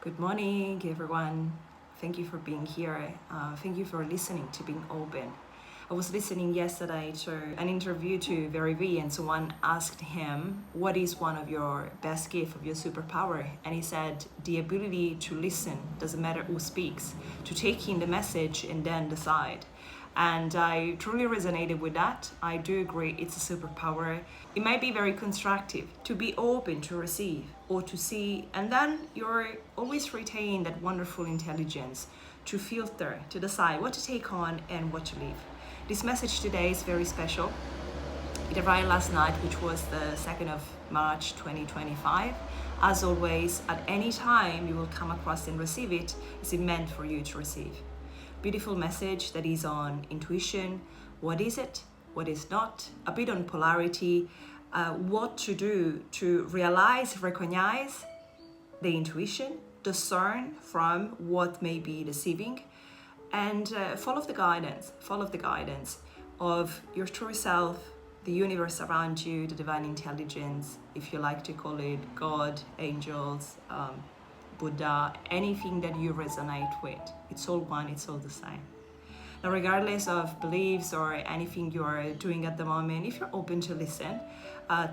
Good morning, everyone. Thank you for being here. Thank you for listening, to being open. I was listening yesterday to an interview to Very V, and someone asked him, "What is one of your best gifts, of your superpower?" And he said, "The ability to listen, doesn't matter who speaks, to take in the message and then decide." And I truly resonated with that. I do agree it's a superpower. It might be very constructive to be open to receive or to see, and then you're always retain that wonderful intelligence to filter, to decide what to take on and what to leave. This message today is very special. It arrived last night, which was the 2nd of March 2025. As always, at any time you will come across and receive it, is it meant for you to receive. Beautiful message that is on intuition. What is it? What is not? A bit on polarity. What to do to realize, recognize the intuition, discern from what may be deceiving, and follow the guidance. Follow the guidance of your true self, the universe around you, the divine intelligence, if you like to call it God, angels, Buddha, anything that you resonate with. It's all one, it's all the same. Now, regardless of beliefs or anything you are doing at the moment, if you're open to listen,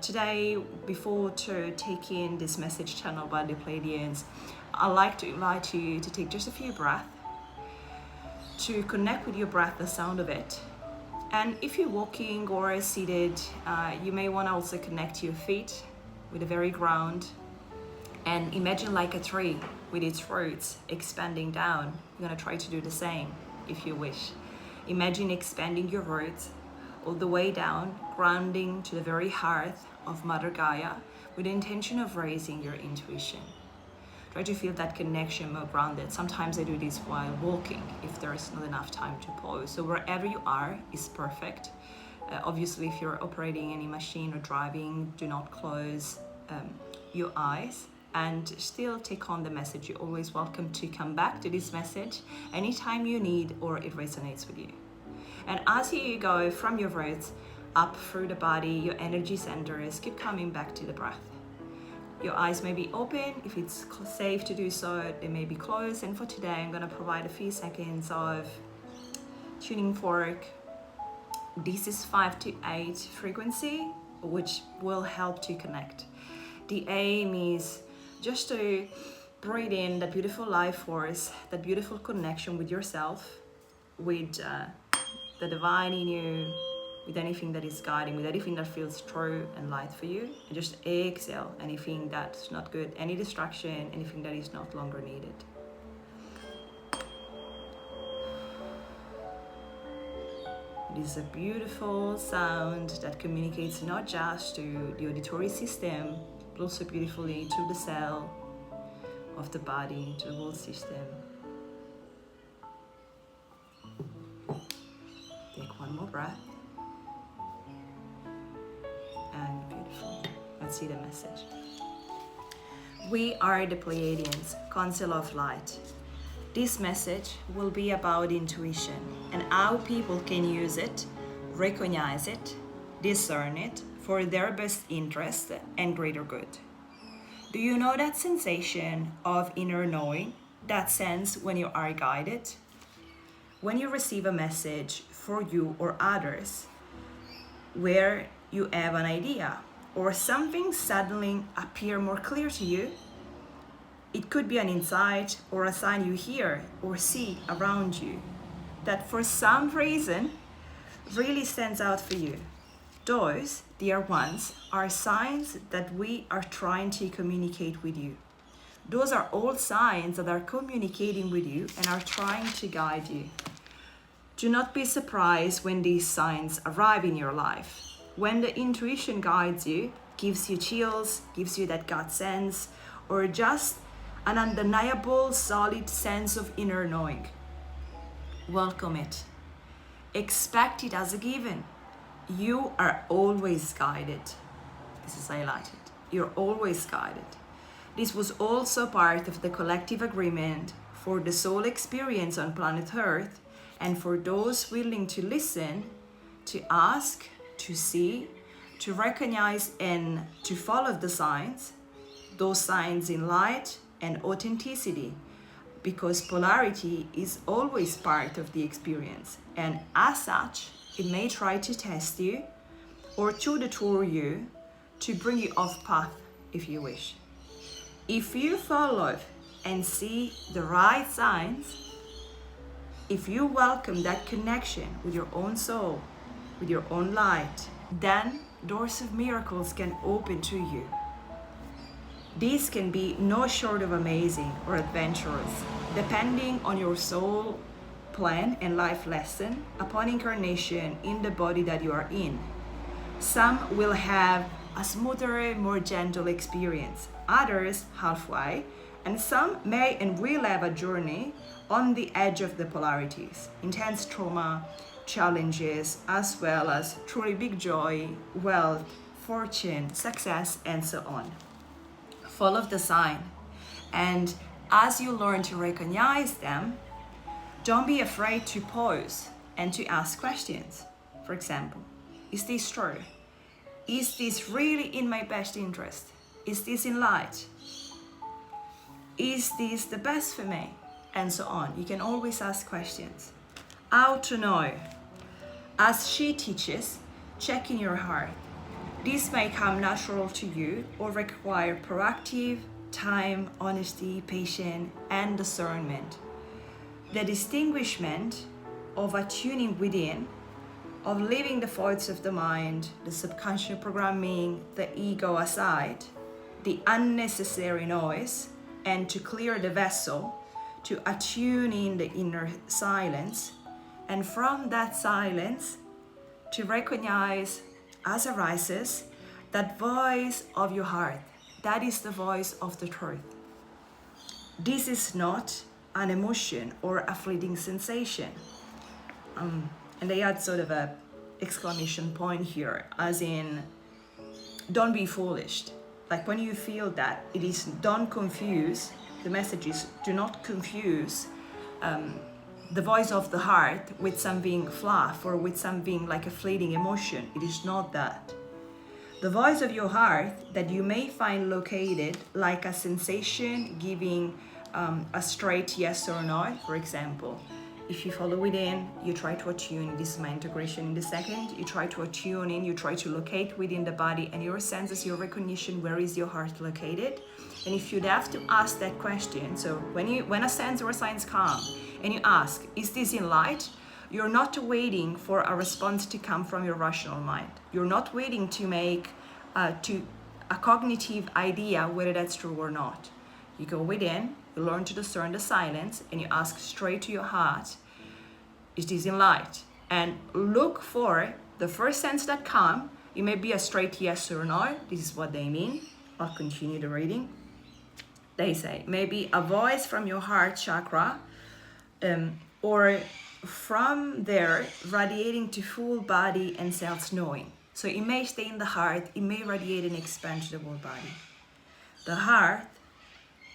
today, before to take in this message channel by the Pleiadians, I'd like to invite you to take just a few breaths, to connect with your breath, the sound of it. And if you're walking or seated, you may want to also connect your feet with the very ground. And imagine like a tree with its roots expanding down. You're going to try to do the same if you wish. Imagine expanding your roots all the way down, grounding to the very heart of Mother Gaia with the intention of raising your intuition. Try to feel that connection more grounded. Sometimes I do this while walking if there is not enough time to pause. So wherever you are is perfect. Obviously, if you're operating any machine or driving, do not close your eyes. And still take on the message. You're always welcome to come back to this message anytime you need or it resonates with you. And as you go from your roots up through the body, your energy centers, keep coming back to the breath. Your eyes may be open. If it's safe to do so, they may be closed. And for today, I'm going to provide a few seconds of tuning fork. This is 5 to 8 frequency, which will help to connect. The aim is just to breathe in that beautiful life force, that beautiful connection with yourself, with the divine in you, with anything that is guiding, with anything that feels true and light for you. And just exhale anything that's not good, any distraction, anything that is not longer needed. This is a beautiful sound that communicates not just to the auditory system, but also beautifully to the cell of the body, to the whole system. Take one more breath. And beautiful. Let's see the message. We are the Pleiadians, Council of Light. This message will be about intuition and how people can use it, recognize it, discern it, for their best interest and greater good. Do you know that sensation of inner knowing, that sense when you are guided? When you receive a message for you or others, where you have an idea or something suddenly appear more clear to you, it could be an insight or a sign you hear or see around you that for some reason really stands out for you. Those, dear ones, are signs that we are trying to communicate with you. Those are all signs that are communicating with you and are trying to guide you. Do not be surprised when these signs arrive in your life. When the intuition guides you, gives you chills, gives you that gut sense, or just an undeniable, solid sense of inner knowing. Welcome it. Expect it as a given. You are always guided. This is highlighted. You're always guided. This was also part of the collective agreement for the soul experience on planet Earth, and for those willing to listen, to ask, to see, to recognize and to follow the signs, those signs in light, and authenticity, because polarity is always part of the experience, and as such, it may try to test you or to detour you, to bring you off path if you wish. If you follow and see the right signs, if you welcome that connection with your own soul, with your own light, then doors of miracles can open to you. These can be no short of amazing or adventurous, depending on your soul plan and life lesson upon incarnation in the body that you are in. Some will have a smoother, more gentle experience, others halfway, and some may and will have a journey on the edge of the polarities, intense trauma, challenges, as well as truly big joy, wealth, fortune, success, and so on. Follow the sign, and as you learn to recognize them, don't be afraid to pause and to ask questions. For example, is this true? Is this really in my best interest? Is this in light? Is this the best for me? And so on. You can always ask questions. How to know? As she teaches, check in your heart. This may come natural to you or require proactive time, honesty, patience, and discernment. The distinguishment of attuning within, of leaving the thoughts of the mind, the subconscious programming, the ego aside, the unnecessary noise, and to clear the vessel, to attune in the inner silence, and from that silence, to recognize as arises that voice of your heart. That is the voice of the truth. This is not an emotion or a fleeting sensation. And they add sort of a exclamation point here, as in, don't be foolish. Like when you feel that, it is, don't confuse, the message is, do not confuse the voice of the heart with something fluff or with something like a fleeting emotion. It is not that. The voice of your heart that you may find located like a sensation giving a straight yes or no, for example. If you follow within, you try to attune, this is my integration in the second, you try to attune in, you try to locate within the body and your senses, your recognition, where is your heart located? And if you'd have to ask that question, so when a sense or signs come and you ask, is this in light? You're not waiting for a response to come from your rational mind. You're not waiting to make a cognitive idea whether that's true or not. You go within, you learn to discern the silence, and you ask straight to your heart, is this in light? And look for the first sense that comes. It may be a straight yes or no. This is what they mean. I'll continue the reading. They say, maybe a voice from your heart chakra, or from there radiating to full body and self-knowing. So it may stay in the heart, it may radiate and expand to the whole body. The heart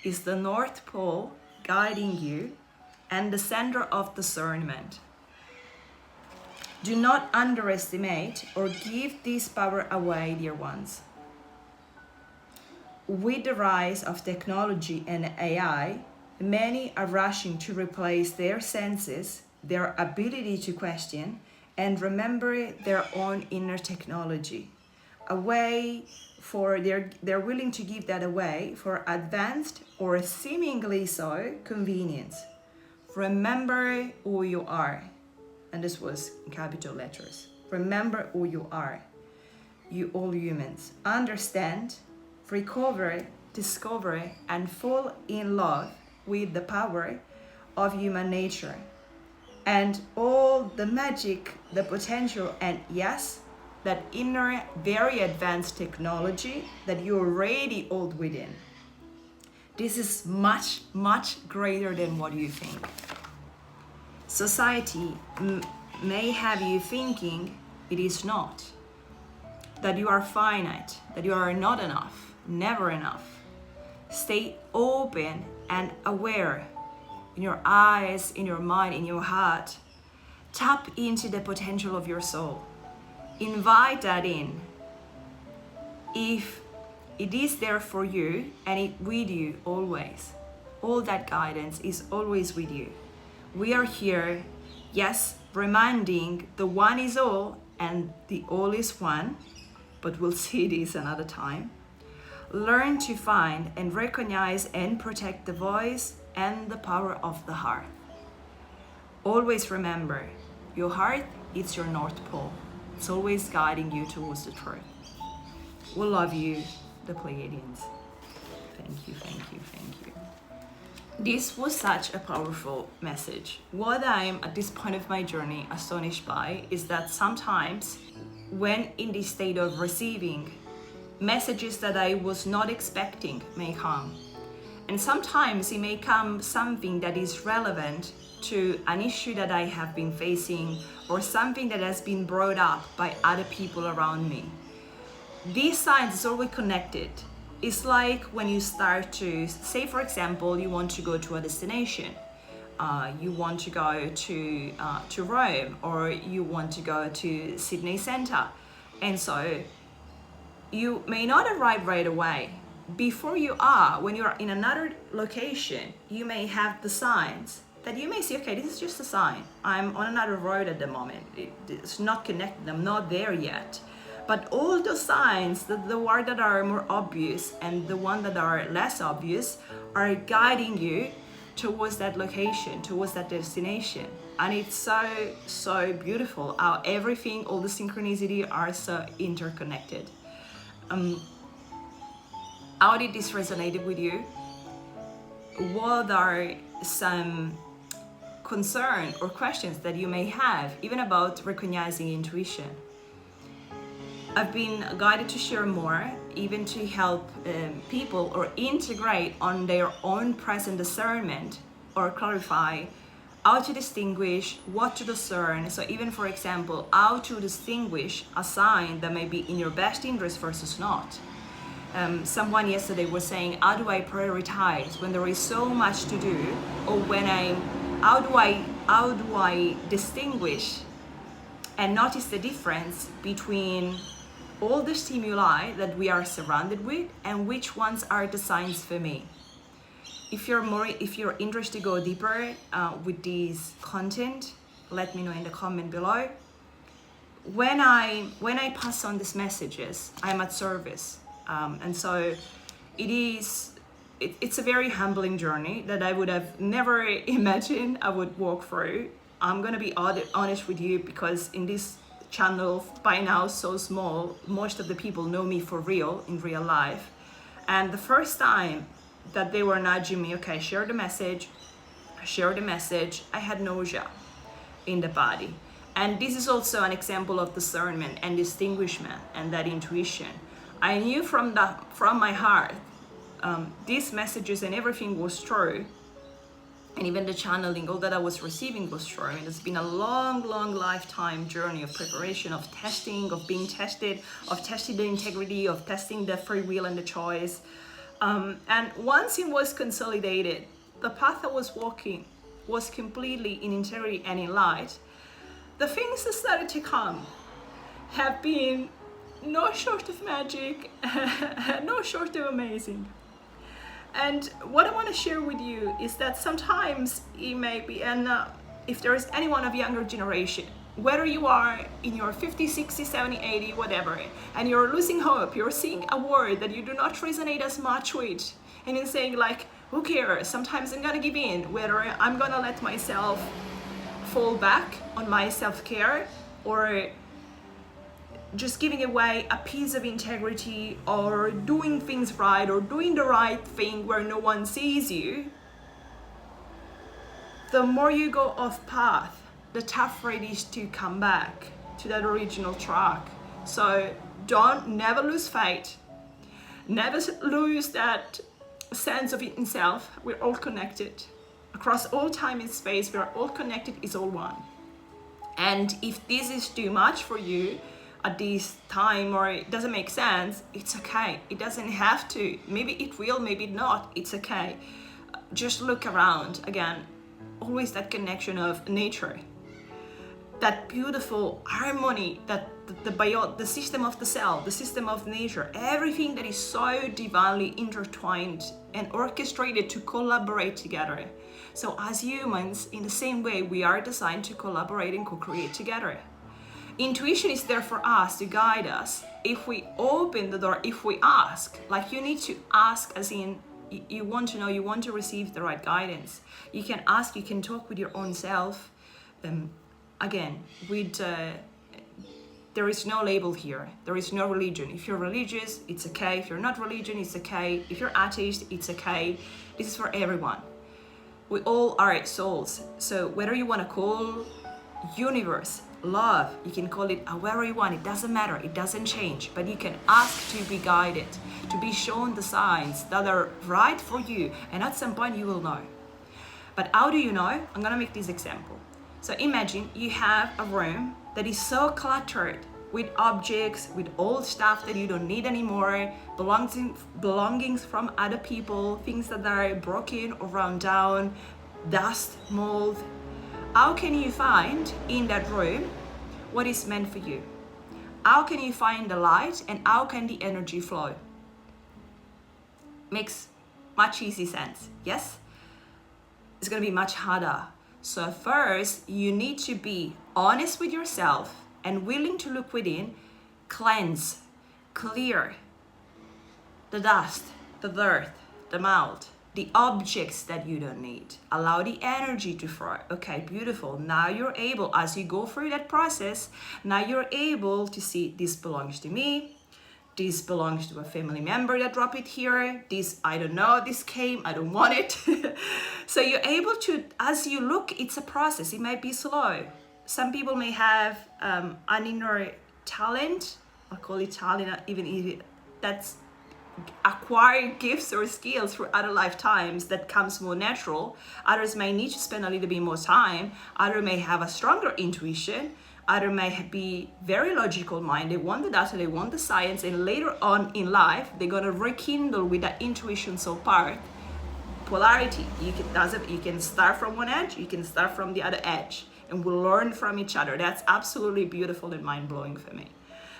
is the North Pole guiding you and the center of discernment. Do not underestimate or give this power away, dear ones. With the rise of technology and AI, many are rushing to replace their senses, their ability to question, and remember their own inner technology. They're willing to give that away for advanced or seemingly so convenience. Remember who you are. And this was in capital letters. Remember who you are. You all humans. Understand, recover, discover, and fall in love with the power of human nature. And all the magic, the potential, and yes, that inner, very advanced technology that you already hold within. This is much, much greater than what you think. Society may have you thinking it is not, that you are finite, that you are not enough, never enough. Stay open and aware in your eyes, in your mind, in your heart. Tap into the potential of your soul. Invite that in. If It is there for you and it with you always. All that guidance is always with you. We are here, yes, reminding the one is all and the all is one, but we'll see this another time. Learn to find and recognize and protect the voice and the power of the heart. Always remember, your heart is your North Pole. It's always guiding you towards the truth. We love you, the Pleiadians. Thank you, thank you, thank you. This was such a powerful message. What I am at this point of my journey astonished by is that sometimes when in this state of receiving, messages that I was not expecting may come. And sometimes it may come something that is relevant to an issue that I have been facing or something that has been brought up by other people around me. These signs are always connected. It's like when you start to, say for example, you want to go to a destination. You want to go to Rome, or you want to go to Sydney Centre. And so you may not arrive right away. Before you are, when you're in another location, you may have the signs that you may see, okay, this is just a sign. I'm on another road at the moment. It's not connected, I'm not there yet. But all the signs, the ones that are more obvious and the ones that are less obvious, are guiding you towards that location, towards that destination. And it's so beautiful how everything, all the synchronicity are so interconnected. How did this resonate with you? What are some concerns or questions that you may have, even about recognizing intuition? I've been guided to share more, even to help people or integrate on their own present discernment or clarify how to distinguish, what to discern. So even, for example, how to distinguish a sign that may be in your best interest versus not. Someone yesterday was saying, how do I prioritize when there is so much to do? Or how do I distinguish and notice the difference between all the stimuli that we are surrounded with and which ones are the signs for me? If you're interested to go deeper with this content, let me know in the comment below. When I pass on these messages, I'm at service, and so it's a very humbling journey that I would have never imagined I would walk through. I'm gonna be honest with you, because in this channel, by now so small, most of the people know me for real, in real life. And the first time that they were nudging me, okay, share the message, I had nausea in the body. And this is also an example of discernment and distinguishment and that intuition. I knew from my heart, these messages and everything was true. And even the channeling, all that I was receiving was true. And it's been a long lifetime journey of preparation, of testing, of being tested, of testing the integrity, of testing the free will and the choice. And once it was consolidated, the path I was walking was completely in integrity and in light. The things that started to come have been no short of magic, no short of amazing. And what I want to share with you is that sometimes it may be, and if there is anyone of younger generation, whether you are in your 50, 60, 70, 80, whatever, and you're losing hope, you're seeing a word that you do not resonate as much with, and you're saying like, who cares? Sometimes I'm gonna give in, whether I'm gonna let myself fall back on my self-care, or just giving away a piece of integrity, or doing things right, or doing the right thing where no one sees you. The more you go off path, the tougher it is to come back to that original track. So never lose faith, never lose that sense of it in self. We're all connected across all time and space. We are all connected, is all one. And if this is too much for you at this time, or it doesn't make sense, it's okay. It doesn't have to. Maybe it will, maybe not. It's okay. Just look around. Again, always that connection of nature. that beautiful harmony, that the system of the cell, the system of nature, everything that is so divinely intertwined and orchestrated to collaborate together. So as humans, in the same way, we are designed to collaborate and co-create together. Intuition is there for us to guide us. If we open the door, if we ask, like you need to ask as in you want to know, you want to receive the right guidance. You can ask, you can talk with your own self. Again, there is no label here. There is no religion. If you're religious, it's okay. If you're not religious, it's okay. If you're atheist, it's okay. This is for everyone. We all are souls. So whether you want to call universe, love, you can call it however you want. It doesn't matter. It doesn't change. But you can ask to be guided, to be shown the signs that are right for you. And at some point you will know. But how do you know? I'm going to make this example. So imagine you have a room that is so cluttered with objects, with old stuff that you don't need anymore, belongings from other people, things that are broken or run down, dust, mold. How can you find in that room what is meant for you? How can you find the light and how can the energy flow? Makes much easy sense, yes? It's gonna be much harder. So first, you need to be honest with yourself and willing to look within, cleanse, clear the dust, the dirt, the mold, the objects that you don't need. Allow the energy to flow. Okay, beautiful. Now you're able, as you go through that process, now you're able to see this belongs to me. This belongs to a family member that dropped it here. This, I don't know, this came, I don't want it. So you're able to, as you look, it's a process. It might be slow. Some people may have an inner talent. I call it talent, even if that's acquired gifts or skills through other lifetimes that comes more natural. Others may need to spend a little bit more time. Others may have a stronger intuition. Others may be very logical mind. They want the data, they want the science, and later on in life, they're gonna rekindle with that intuition so part. Polarity. You can start from one edge, you can start from the other edge, and we'll learn from each other. That's absolutely beautiful and mind-blowing for me.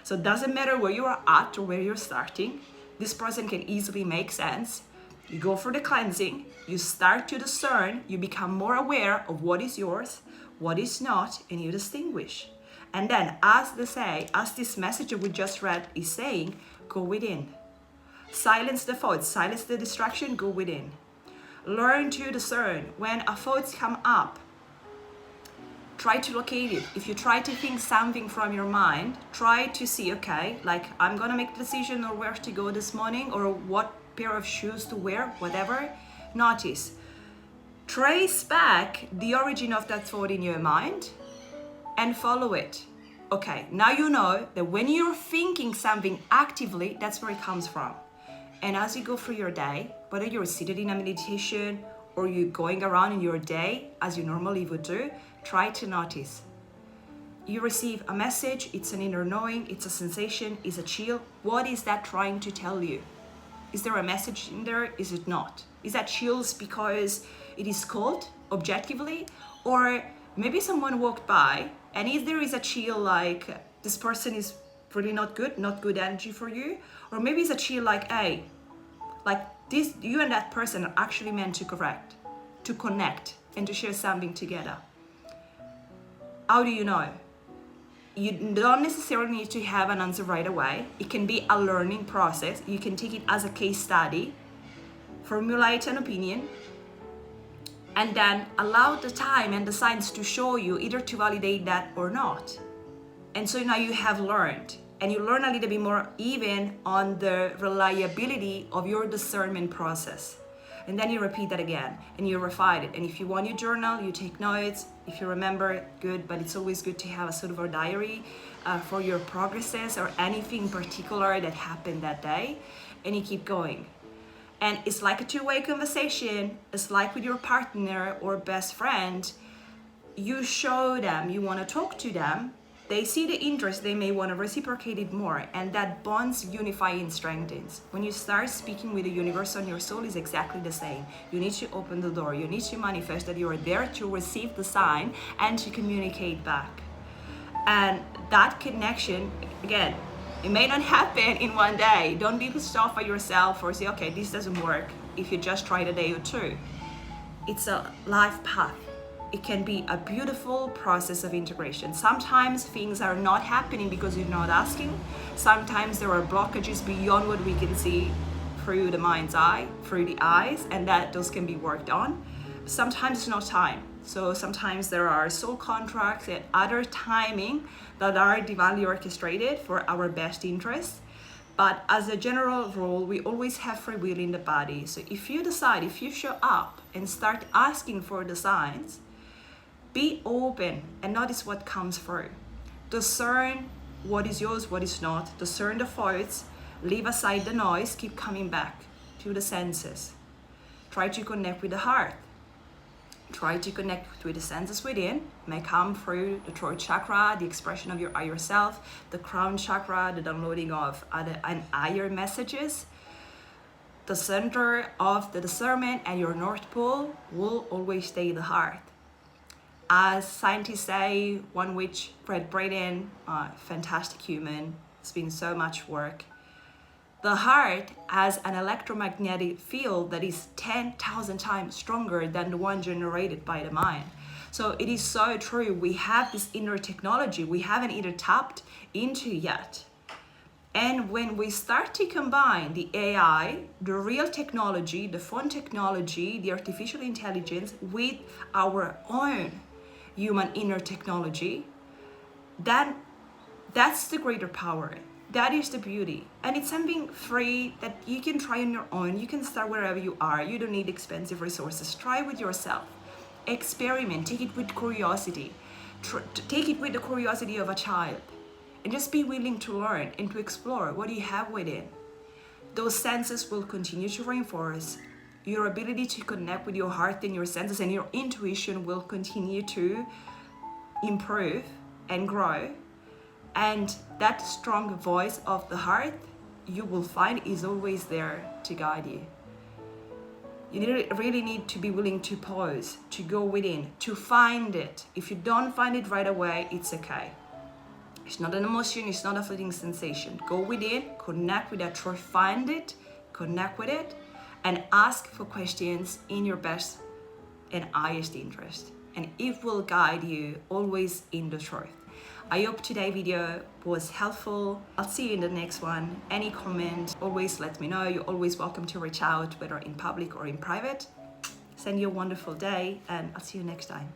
So it doesn't matter where you are at or where you're starting. This person can easily make sense. You go for the cleansing, you start to discern, you become more aware of what is yours, what is not, and you distinguish. And then, as this message that we just read is saying, go within. Silence the thoughts, silence the distraction, go within. Learn to discern. When a thought come up, try to locate it. If you try to think something from your mind, try to see, okay, like I'm gonna make a decision or where to go this morning or what pair of shoes to wear, whatever. Notice. Trace back the origin of that thought in your mind and follow it. Okay, now you know that when you're thinking something actively, that's where it comes from. And as you go through your day, whether you're seated in a meditation or you're going around in your day as you normally would do, try to notice. You receive a message, it's an inner knowing, it's a sensation, it's a chill. What is that trying to tell you? Is there a message in there? Is it not? Is that chills because it is cold objectively? Or maybe someone walked by and if there is a chill like this person is really not good energy for you, or maybe it's a chill like, hey, like this, you and that person are actually meant to connect and to share something together. How do you know? You don't necessarily need to have an answer right away. It can be a learning process. You can take it as a case study, formulate an opinion, and then allow the time and the signs to show you either to validate that or not. And so now you have learned, and you learn a little bit more even on the reliability of your discernment process. And then you repeat that again and you refine it. And if you want your journal, you take notes. If you remember, good, but it's always good to have a sort of a diary for your progresses or anything particular that happened that day, and you keep going. And it's like a two-way conversation. It's like with your partner or best friend. You show them, you want to talk to them. They see the interest, they may want to reciprocate it more, and that bonds unify and strengthens. When you start speaking with the universe on your soul, is exactly the same. You need to open the door, you need to manifest that you are there to receive the sign and to communicate back. And that connection, again, it may not happen in one day. Don't be pissed off at yourself or say, okay, this doesn't work if you just tried a day or two. It's a life path. It can be a beautiful process of integration. Sometimes things are not happening because you're not asking. Sometimes there are blockages beyond what we can see through the mind's eye, through the eyes, and that those can be worked on. Sometimes it's not time. So sometimes there are soul contracts and other timing that are divinely orchestrated for our best interest. But as a general rule, we always have free will in the body. So if you decide, if you show up and start asking for the signs, be open and notice what comes through. Discern what is yours, what is not. Discern the faults, leave aside the noise, keep coming back to the senses. Try to connect with the heart. Try to connect with the senses within. May come through the throat chakra, the expression of your higher self, the crown chakra, the downloading of other and higher messages. The center of the discernment and your North Pole will always stay the heart. As scientists say, one which Fred Braden, fantastic human, it's been so much work. The heart has an electromagnetic field that is 10,000 times stronger than the one generated by the mind. So it is so true. We have this inner technology we haven't either tapped into yet. And when we start to combine the AI, the real technology, the phone technology, the artificial intelligence with our own human inner technology, then that's the greater power. That is the beauty. And it's something free that you can try on your own. You can start wherever you are. You don't need expensive resources. Try with yourself. Experiment. Take it with curiosity. Take it with the curiosity of a child. And just be willing to learn and to explore what you have within. Those senses will continue to reinforce. Your ability to connect with your heart and your senses and your intuition will continue to improve and grow. And that strong voice of the heart, you will find, is always there to guide you. You really need to be willing to pause, to go within, to find it. If you don't find it right away, it's okay. It's not an emotion, it's not a fleeting sensation. Go within, connect with that truth, find it, connect with it, and ask for questions in your best and highest interest. And it will guide you always in the truth. I hope today's video was helpful. I'll see you in the next one. Any comment, always let me know. You're always welcome to reach out, whether in public or in private. Send you a wonderful day, and I'll see you next time.